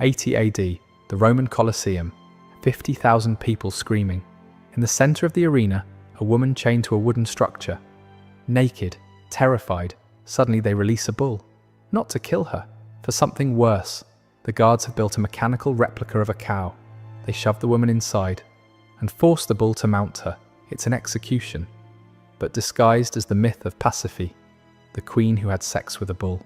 80 AD, the Roman Colosseum, 50,000 people screaming. In the center of the arena, a woman chained to a wooden structure. Naked, terrified, suddenly they release a bull. Not to kill her, for something worse. The guards have built a mechanical replica of a cow. They shove the woman inside and force the bull to mount her. It's an execution, but disguised as the myth of Pasiphae, the queen who had sex with a bull.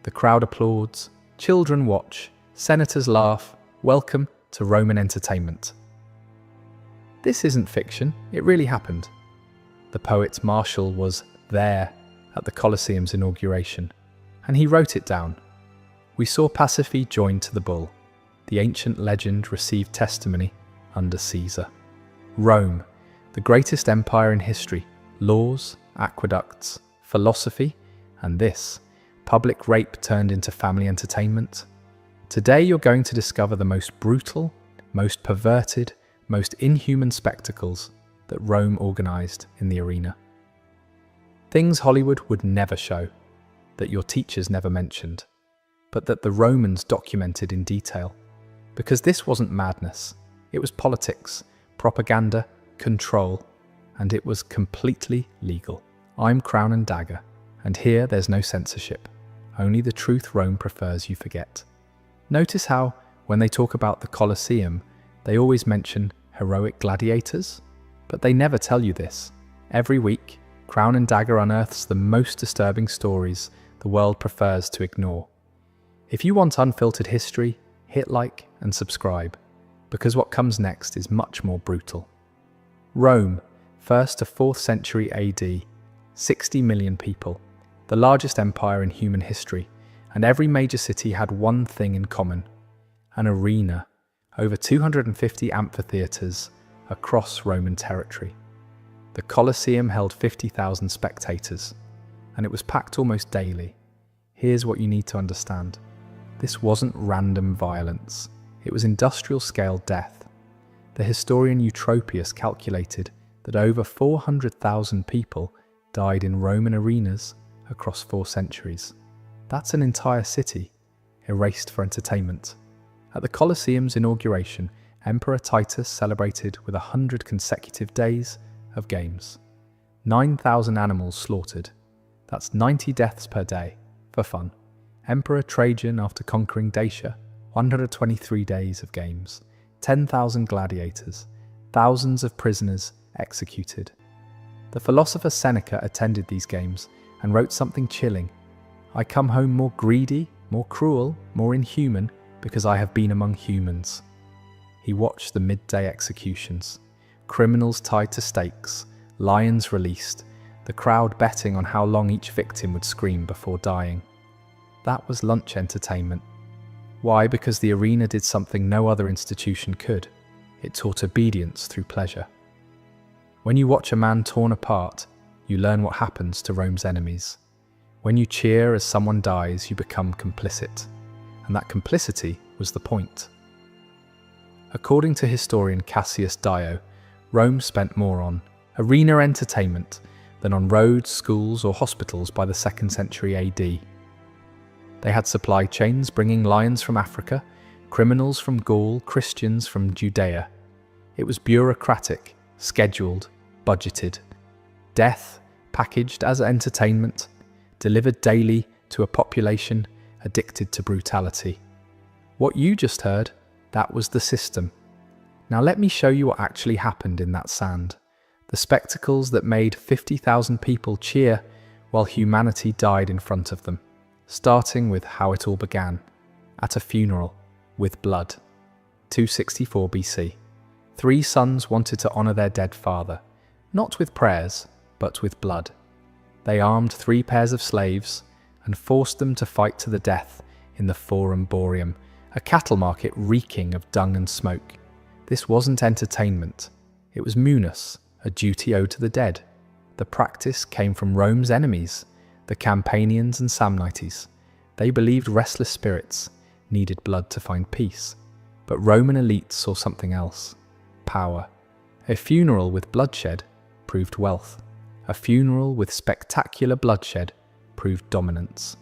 The crowd applauds, children watch, senators laugh. Welcome to Roman entertainment. This isn't fiction, it really happened. The poet Martial was there at the Colosseum's inauguration, and he wrote it down. We saw Pasiphae joined to the bull. The ancient legend received testimony under Caesar. Rome, the greatest empire in history, laws, aqueducts, philosophy, and this, public rape turned into family entertainment. Today you're going to discover the most brutal, most perverted, most inhuman spectacles that Rome organized in the arena. Things Hollywood would never show, that your teachers never mentioned, but that the Romans documented in detail. Because this wasn't madness, it was politics, propaganda, control, and it was completely legal. I'm Crown and Dagger, and here there's no censorship, only the truth Rome prefers you forget. Notice how, when they talk about the Colosseum, they always mention heroic gladiators? But they never tell you this. Every week, Crown and Dagger unearths the most disturbing stories the world prefers to ignore. If you want unfiltered history, hit like and subscribe, because what comes next is much more brutal. Rome, 1st to 4th century AD, 60 million people, the largest empire in human history, and every major city had one thing in common: an arena, over 250 amphitheatres across Roman territory. The Colosseum held 50,000 spectators, and it was packed almost daily. Here's what you need to understand. This wasn't random violence, it was industrial-scale death. The historian Eutropius calculated that over 400,000 people died in Roman arenas across 4 centuries. That's an entire city, erased for entertainment. At the Colosseum's inauguration, Emperor Titus celebrated with 100 consecutive days of games. 9,000 animals slaughtered. That's 90 deaths per day, for fun. Emperor Trajan, after conquering Dacia, 123 days of games. 10,000 gladiators, thousands of prisoners executed. The philosopher Seneca attended these games and wrote something chilling. I come home more greedy, more cruel, more inhuman, because I have been among humans. He watched the midday executions, criminals tied to stakes, lions released, the crowd betting on how long each victim would scream before dying. That was lunch entertainment. Why? Because the arena did something no other institution could. It taught obedience through pleasure. When you watch a man torn apart, you learn what happens to Rome's enemies. When you cheer as someone dies, you become complicit. And that complicity was the point. According to historian Cassius Dio, Rome spent more on arena entertainment than on roads, schools, or hospitals by the 2nd century AD. They had supply chains bringing lions from Africa, criminals from Gaul, Christians from Judea. It was bureaucratic, scheduled, budgeted. Death, packaged as entertainment, delivered daily to a population addicted to brutality. What you just heard, that was the system. Now let me show you what actually happened in that sand. The spectacles that made 50,000 people cheer while humanity died in front of them. Starting with how it all began, at a funeral, with blood. 264 BC. 3 sons wanted to honour their dead father, not with prayers, but with blood. They armed 3 pairs of slaves and forced them to fight to the death in the Forum Boarium, a cattle market reeking of dung and smoke. This wasn't entertainment, it was munus, a duty owed to the dead. The practice came from Rome's enemies, the Campanians and Samnites. They believed restless spirits needed blood to find peace. But Roman elites saw something else: power. A funeral with bloodshed proved wealth. A funeral with spectacular bloodshed proved dominance.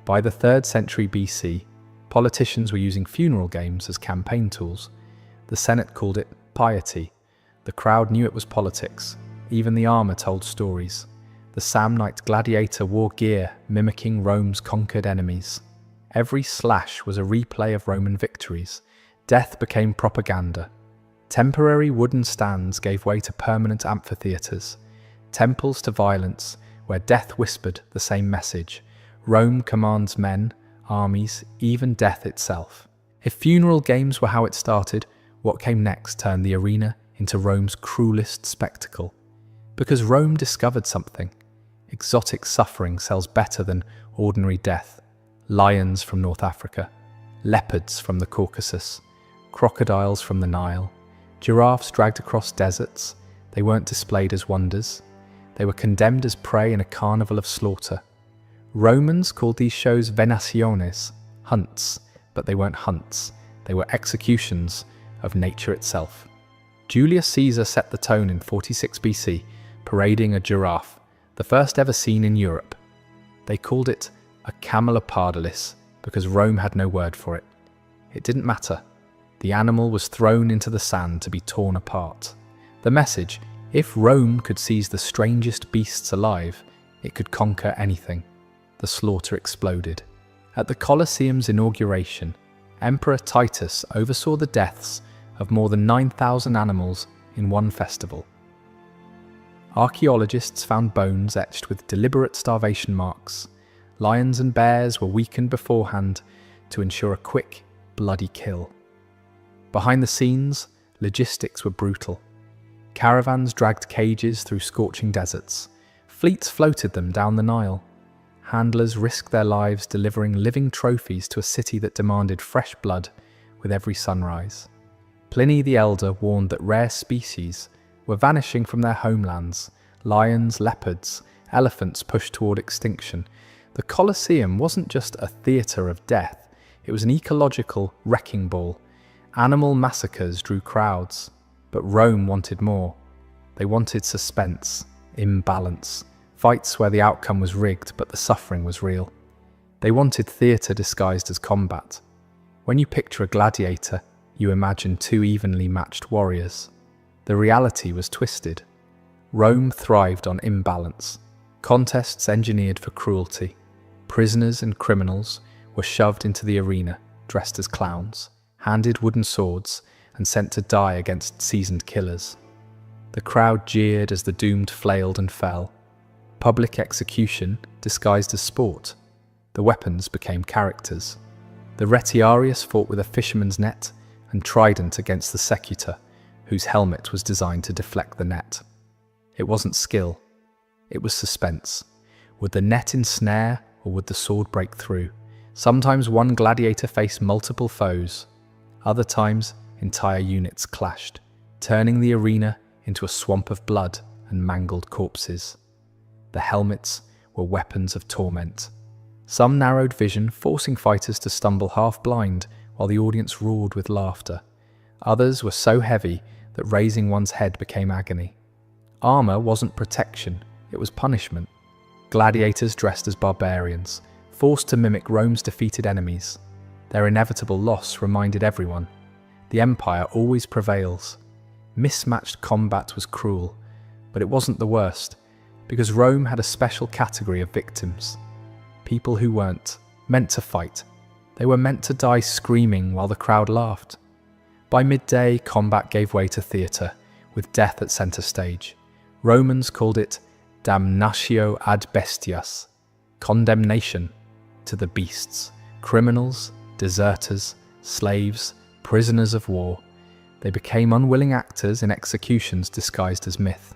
By the 3rd century BC, Politicians were using funeral games as campaign tools. The Senate called it piety. The crowd knew it was politics. Even the armor told stories. The Samnite gladiator wore gear mimicking Rome's conquered enemies. Every slash was a replay of Roman victories. Death became propaganda. Temporary wooden stands gave way to permanent amphitheaters. Temples to violence, where death whispered the same message. Rome commands men, armies, even death itself. If funeral games were how it started, what came next turned the arena into Rome's cruelest spectacle. Because Rome discovered something. Exotic suffering sells better than ordinary death. Lions from North Africa, leopards from the Caucasus, crocodiles from the Nile, giraffes dragged across deserts. They weren't displayed as wonders. They were condemned as prey in a carnival of slaughter. Romans called these shows venaciones, hunts, but they weren't hunts. They were executions of nature itself. Julius Caesar set the tone in 46 BC, parading a giraffe, the first ever seen in Europe. They called it a camelopardalis because Rome had no word for it. It didn't matter. The animal was thrown into the sand to be torn apart. The message: if Rome could seize the strangest beasts alive, it could conquer anything. The slaughter exploded. At the Colosseum's inauguration, Emperor Titus oversaw the deaths of more than 9,000 animals in one festival. Archaeologists found bones etched with deliberate starvation marks. Lions and bears were weakened beforehand to ensure a quick, bloody kill. Behind the scenes, logistics were brutal. Caravans dragged cages through scorching deserts. Fleets floated them down the Nile. Handlers risked their lives delivering living trophies to a city that demanded fresh blood with every sunrise. Pliny the Elder warned that rare species were vanishing from their homelands. Lions, leopards, elephants pushed toward extinction. The Colosseum wasn't just a theatre of death, it was an ecological wrecking ball. Animal massacres drew crowds, but Rome wanted more. They wanted suspense, imbalance, fights where the outcome was rigged but the suffering was real. They wanted theatre disguised as combat. When you picture a gladiator, you imagine two evenly matched warriors. The reality was twisted. Rome thrived on imbalance, contests engineered for cruelty. Prisoners and criminals were shoved into the arena, dressed as clowns, handed wooden swords, and sent to die against seasoned killers. The crowd jeered as the doomed flailed and fell. Public execution disguised as sport. The weapons became characters. The retiarius fought with a fisherman's net and trident against the secutor, whose helmet was designed to deflect the net. It wasn't skill, it was suspense. Would the net ensnare or would the sword break through? Sometimes one gladiator faced multiple foes. Other times, entire units clashed, turning the arena into a swamp of blood and mangled corpses. The helmets were weapons of torment. Some narrowed vision, forcing fighters to stumble half-blind while the audience roared with laughter. Others were so heavy that raising one's head became agony. Armor wasn't protection, it was punishment. Gladiators dressed as barbarians, forced to mimic Rome's defeated enemies. Their inevitable loss reminded everyone. The empire always prevails. Mismatched combat was cruel, but it wasn't the worst, because Rome had a special category of victims. People who weren't meant to fight. They were meant to die screaming while the crowd laughed. By midday, combat gave way to theatre, with death at centre stage. Romans called it damnatio ad bestias, condemnation to the beasts, criminals, deserters, slaves, prisoners of war. They became unwilling actors in executions disguised as myth.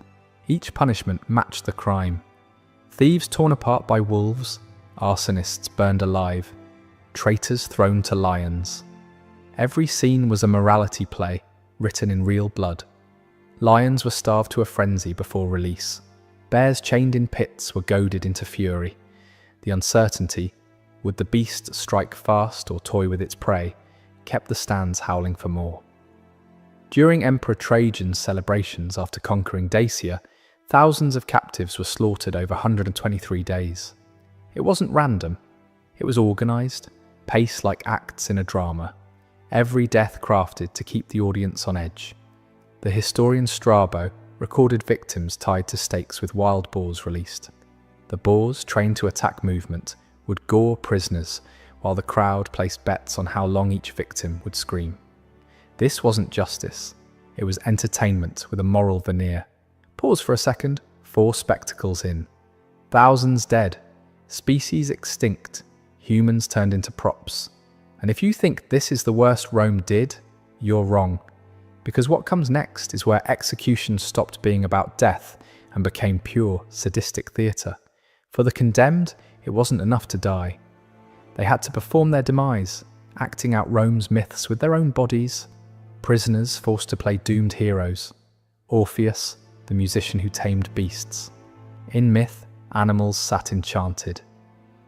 Each punishment matched the crime. Thieves torn apart by wolves, arsonists burned alive, traitors thrown to lions. Every scene was a morality play, written in real blood. Lions were starved to a frenzy before release. Bears chained in pits were goaded into fury. The uncertainty, would the beast strike fast or toy with its prey, kept the stands howling for more. During Emperor Trajan's celebrations after conquering Dacia, thousands of captives were slaughtered over 123 days. It wasn't random, it was organised. paced like acts in a drama, every death crafted to keep the audience on edge. The historian Strabo recorded victims tied to stakes with wild boars released. The boars, trained to attack movement, would gore prisoners, while the crowd placed bets on how long each victim would scream. This wasn't justice. It was entertainment with a moral veneer. Pause for a second. 4 spectacles in. Thousands dead. Species extinct. Humans turned into props. And if you think this is the worst Rome did, you're wrong. Because what comes next is where execution stopped being about death and became pure, sadistic theatre. For the condemned, it wasn't enough to die. They had to perform their demise, acting out Rome's myths with their own bodies. Prisoners forced to play doomed heroes. Orpheus, the musician who tamed beasts. In myth, animals sat enchanted.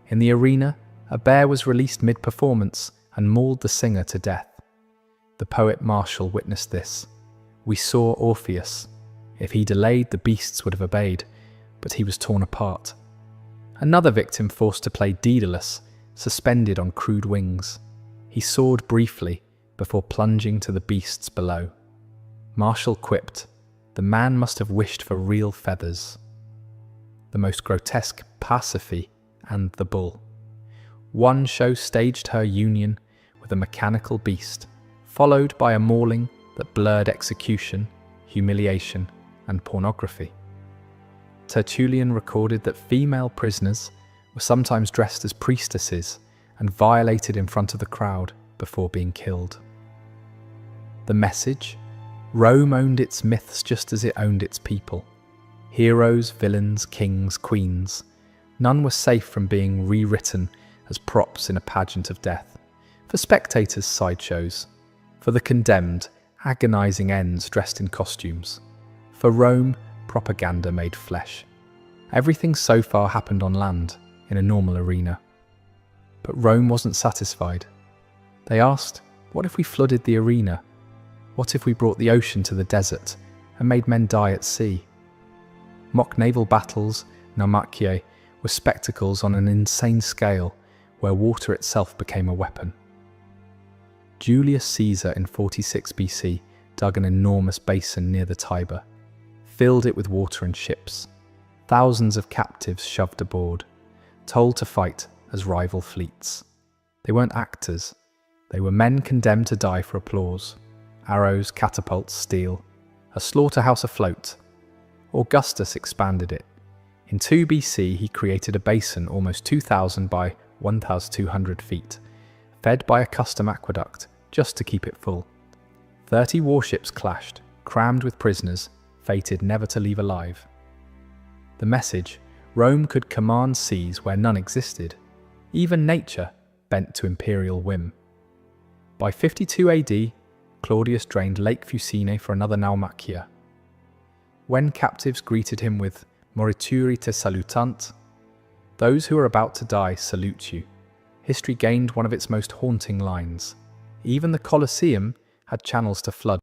In the arena, a bear was released mid-performance and mauled the singer to death. The poet Martial witnessed this. We saw Orpheus. If he delayed, the beasts would have obeyed, but he was torn apart. Another victim forced to play Daedalus, suspended on crude wings. He soared briefly before plunging to the beasts below. Martial quipped, "The man must have wished for real feathers." The most grotesque, Pasiphae and the bull. One show staged her union with a mechanical beast, followed by a mauling that blurred execution, humiliation, and pornography. Tertullian recorded that female prisoners were sometimes dressed as priestesses and violated in front of the crowd before being killed. The message? Rome owned its myths just as it owned its people. Heroes, villains, kings, queens. None were safe from being rewritten as props in a pageant of death. For spectators, sideshows. For the condemned, agonizing ends dressed in costumes. For Rome, propaganda made flesh. Everything so far happened on land, in a normal arena. But Rome wasn't satisfied. They asked, what if we flooded the arena? What if we brought the ocean to the desert and made men die at sea? Mock naval battles, naumachia, were spectacles on an insane scale where water itself became a weapon. Julius Caesar in 46 BC dug an enormous basin near the Tiber, filled it with water and ships. Thousands of captives shoved aboard, told to fight as rival fleets. They weren't actors. They were men condemned to die for applause. Arrows, catapults, steel. A slaughterhouse afloat. Augustus expanded it. In 2 BC, he created a basin almost 2,000 by 1,200 feet, fed by a custom aqueduct just to keep it full. 30 warships clashed, crammed with prisoners, fated never to leave alive. The message: Rome could command seas where none existed, even nature bent to imperial whim. By 52 AD, Claudius drained Lake Fucine for another naumachia. When captives greeted him with "Morituri te salutant," those who are about to die salute you, history gained one of its most haunting lines. Even the Colosseum had channels to flood